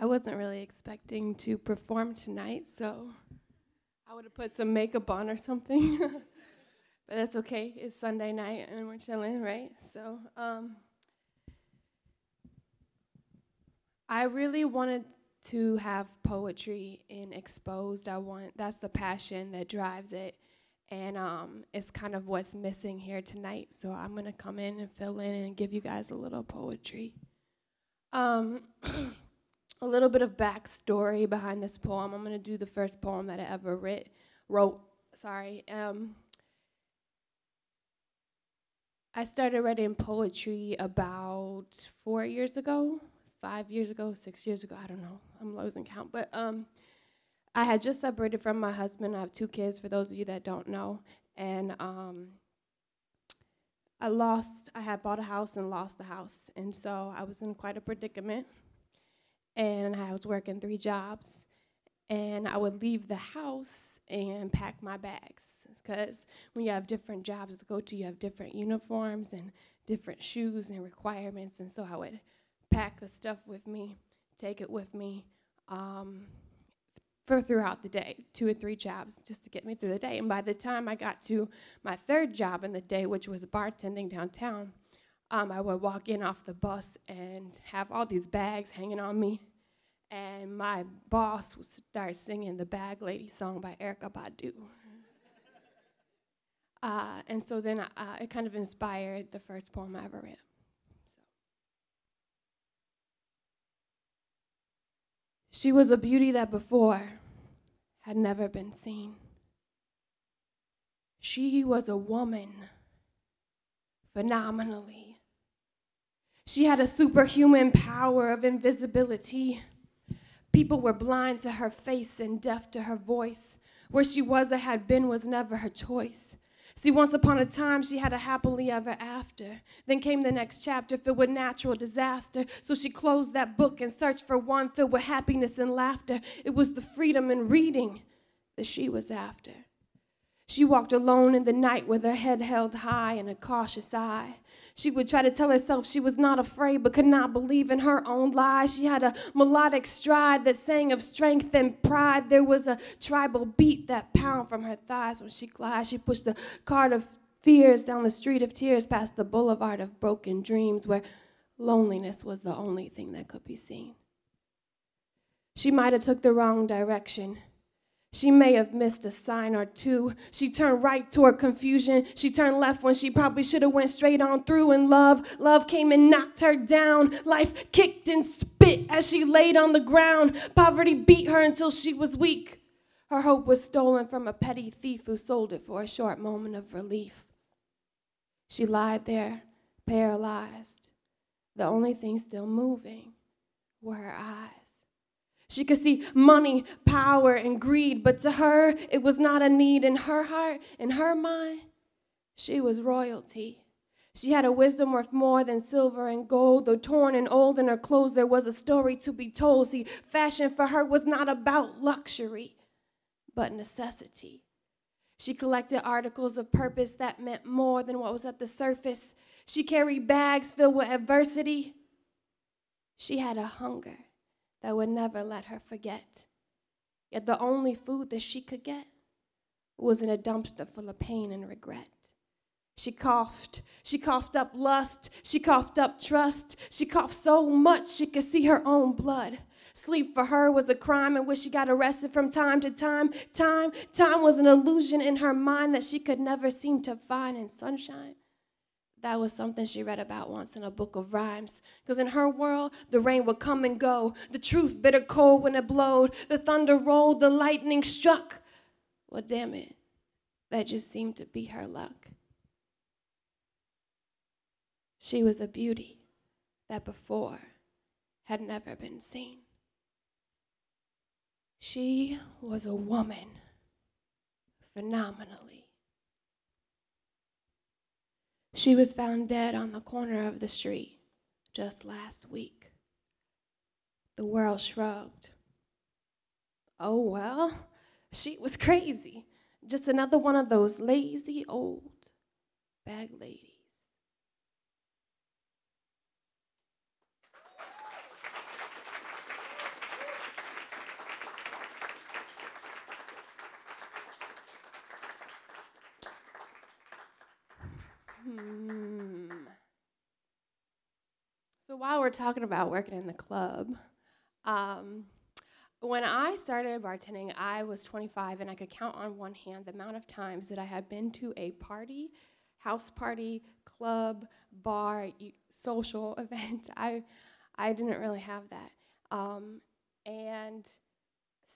I wasn't really expecting to perform tonight, so I would have put some makeup on or something. But that's okay. It's Sunday night and we're chilling, right? So I really wanted to have poetry in Exposed. That's the passion that drives it. And it's kind of what's missing here tonight. So I'm gonna come in and fill in and give you guys a little poetry. A little bit of backstory behind this poem. I'm gonna do the first poem that I ever wrote. I started writing poetry about 4 years ago, 5 years ago, 6 years ago, I don't know. I'm losing count. But I had just separated from my husband. I have 2 kids, for those of you that don't know. And I had bought a house and lost the house. And so I was in quite a predicament. And I was working 3 jobs. And I would leave the house and pack my bags. Because when you have different jobs to go to, you have different uniforms and different shoes and requirements. And so I would pack the stuff with me, take it with me for throughout the day, 2 or 3 jobs just to get me through the day. And by the time I got to my 3rd job in the day, which was bartending downtown, I would walk in off the bus and have all these bags hanging on me. And my boss would start singing the Bag Lady song by Erykah Badu. And so then it kind of inspired the first poem I ever read. She was a beauty that before had never been seen. She was a woman, phenomenally. She had a superhuman power of invisibility. People were blind to her face and deaf to her voice. Where she was or had been was never her choice. See, once upon a time, she had a happily ever after. Then came the next chapter filled with natural disaster. So she closed that book and searched for one filled with happiness and laughter. It was the freedom in reading that she was after. She walked alone in the night with her head held high and a cautious eye. She would try to tell herself she was not afraid but could not believe in her own lies. She had a melodic stride that sang of strength and pride. There was a tribal beat that pounded from her thighs when she glides. She pushed the cart of fears down the street of tears past the boulevard of broken dreams where loneliness was the only thing that could be seen. She might have took the wrong direction. She may have missed a sign or two. She turned right toward confusion. She turned left when she probably should have went straight on through. And love came and knocked her down. Life kicked and spit as she laid on the ground. Poverty beat her until she was weak. Her hope was stolen from a petty thief who sold it for a short moment of relief. She lied there, paralyzed. The only thing still moving were her eyes. She could see money, power, and greed, but to her, it was not a need. In her heart, in her mind, she was royalty. She had a wisdom worth more than silver and gold. Though torn and old in her clothes, there was a story to be told. See, fashion for her was not about luxury, but necessity. She collected articles of purpose that meant more than what was at the surface. She carried bags filled with adversity. She had a hunger that would never let her forget. Yet the only food that she could get was in a dumpster full of pain and regret. She coughed up lust, she coughed up trust, she coughed so much she could see her own blood. Sleep for her was a crime in which she got arrested from time to time. Time was an illusion in her mind that she could never seem to find in sunshine. That was something she read about once in a book of rhymes. Because in her world, the rain would come and go. The truth bitter cold when it blowed. The thunder rolled, the lightning struck. Well, damn it, that just seemed to be her luck. She was a beauty that before had never been seen. She was a woman, phenomenally. She was found dead on the corner of the street just last week. The world shrugged. Oh, well, she was crazy. Just another one of those lazy old bag ladies. while we're talking about working in the club, when I started bartending, I was 25, and I could count on one hand the amount of times that I had been to a party, house party, club, bar, social event. I didn't really have that. And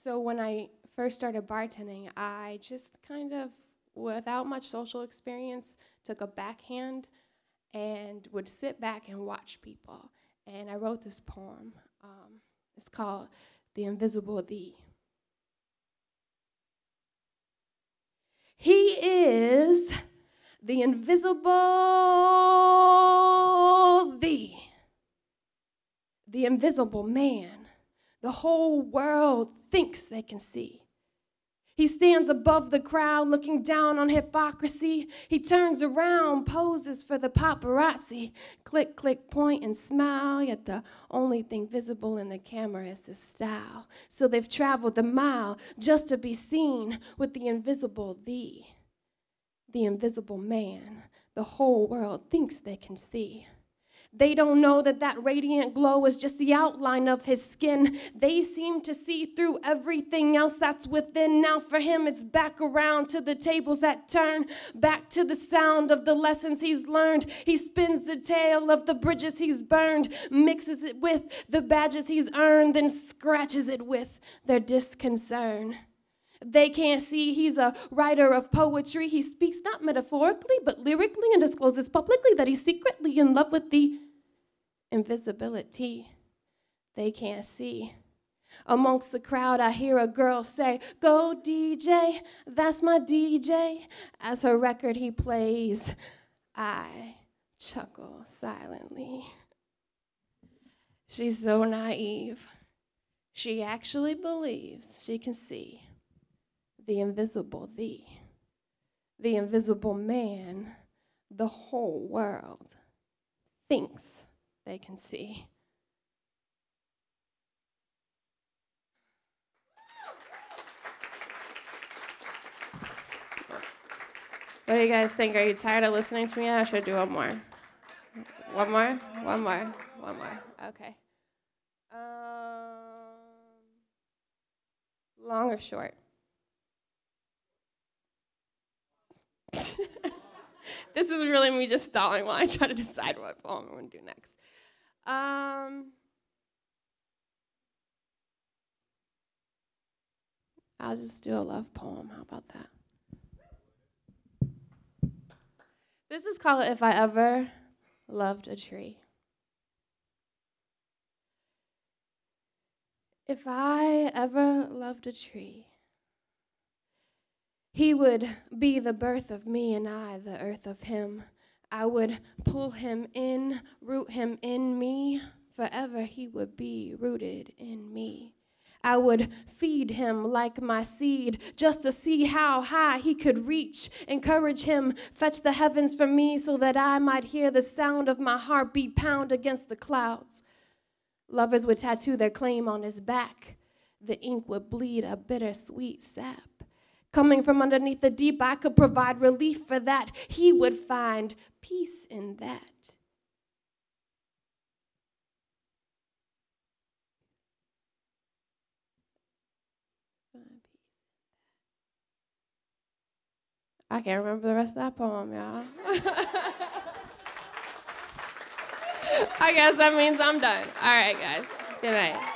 so when I first started bartending, I just kind of, without much social experience, took a backhand and would sit back and watch people. And I wrote this poem. It's called The Invisible Thee. He is the invisible thee, the invisible man the whole world thinks they can see. He stands above the crowd looking down on hypocrisy. He turns around, poses for the paparazzi. Click, click, point, and smile, yet the only thing visible in the camera is his style. So they've traveled the mile just to be seen with the invisible thee, the invisible man the whole world thinks they can see. They don't know that that radiant glow is just the outline of his skin. They seem to see through everything else that's within. Now for him, it's back around to the tables that turn, back to the sound of the lessons he's learned. He spins the tale of the bridges he's burned, mixes it with the badges he's earned, then scratches it with their disconcern. They can't see he's a writer of poetry. He speaks not metaphorically, but lyrically, and discloses publicly that he's secretly in love with the invisibility they can't see. Amongst the crowd, I hear a girl say, "Go DJ, that's my DJ." As her record he plays, I chuckle silently. She's so naive. She actually believes she can see the invisible thee, the invisible man the whole world thinks they can see. What do you guys think? Are you tired of listening to me? I should do one more. One more? One more. One more. Okay. Long or short? This is really me just stalling while I try to decide what poem I'm going to do next. I'll just do a love poem. How about that? This is called If I Ever Loved a Tree. If I ever loved a tree, he would be the birth of me and I, the earth of him. I would pull him in, root him in me. Forever he would be rooted in me. I would feed him like my seed just to see how high he could reach. Encourage him, fetch the heavens for me so that I might hear the sound of my heartbeat pound against the clouds. Lovers would tattoo their claim on his back. The ink would bleed a bittersweet sap. Coming from underneath the deep, I could provide relief for that. He would find peace in that. I can't remember the rest of that poem, y'all. I guess that means I'm done. All right, guys. Good night.